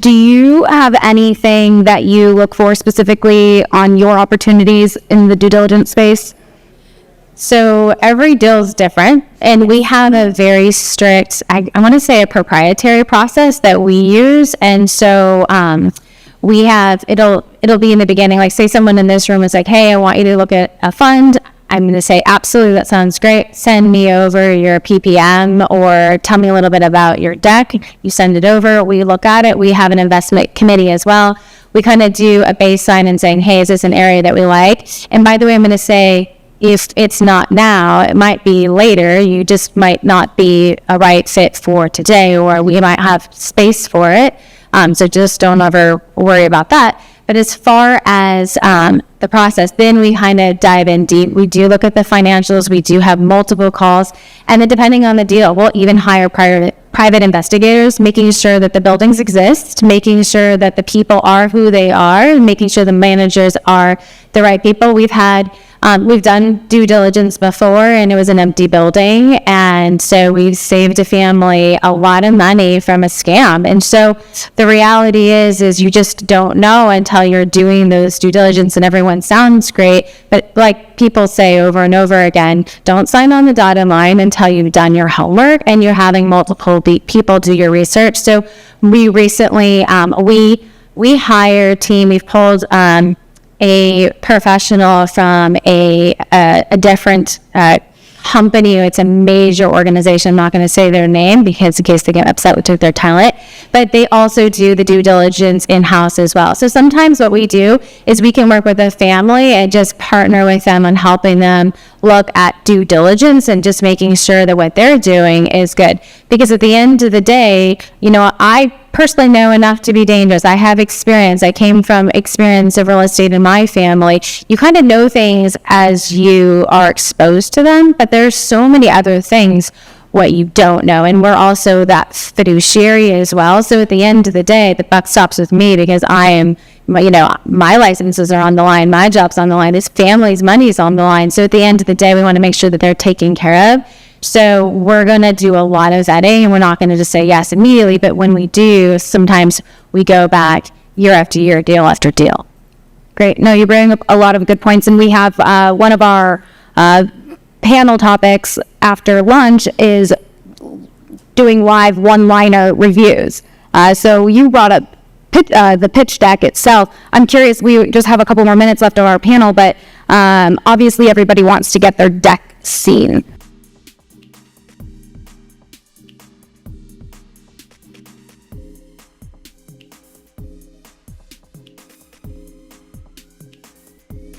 Do you have anything that you look for specifically on your opportunities in the due diligence space? So every deal is different, and we have a very strict, I want to say a proprietary process that we use. And so we have, it'll be in the beginning, like say someone in this room is like, hey, I want you to look at a fund. I'm going to say, absolutely, that sounds great. Send me over your PPM or tell me a little bit about your deck. You send it over. We look at it. We have an investment committee as well. We kind of do a baseline and saying, hey, is this an area that we like? And by the way, I'm going to say, if it's not now, it might be later. You just might not be a right fit for today, or we might have space for it. So just don't ever worry about that. But as far as the process, then we kind of dive in deep. We do look at the financials. We do have multiple calls. And then depending on the deal, we'll even hire private investigators, making sure that the buildings exist, making sure that the people are who they are, making sure the managers are the right people. We've done due diligence before, and it was an empty building, and so we've saved a family a lot of money from a scam. And so the reality is you just don't know until you're doing those due diligence, and everyone sounds great, but like people say over and over again, don't sign on the dotted line until you've done your homework and you're having multiple people do your research. So we recently, we hire a team. We've pulled a professional from a different company. It's a major organization. I'm not going to say their name because in case they get upset, we took their talent. But they also do the due diligence in-house as well. So sometimes what we do is we can work with a family and just partner with them on helping them look at due diligence and just making sure that what they're doing is good. Because at the end of the day, I personally know enough to be dangerous. I have experience. I came from experience of real estate in my family. You kind of know things as you are exposed to them, but there's so many other things what you don't know. And we're also that fiduciary as well. So at the end of the day, the buck stops with me because I am, my licenses are on the line. My job's on the line. This family's money is on the line. So at the end of the day, we want to make sure that they're taken care of. So we're going to do a lot of vetting, and we're not going to just say yes immediately. But when we do, sometimes we go back year after year, deal after deal. Great. No, you bring up a lot of good points. And we have one of our panel topics after lunch is doing live one-liner reviews. So you brought up the pitch deck itself. I'm curious, we just have a couple more minutes left of our panel, but obviously everybody wants to get their deck seen.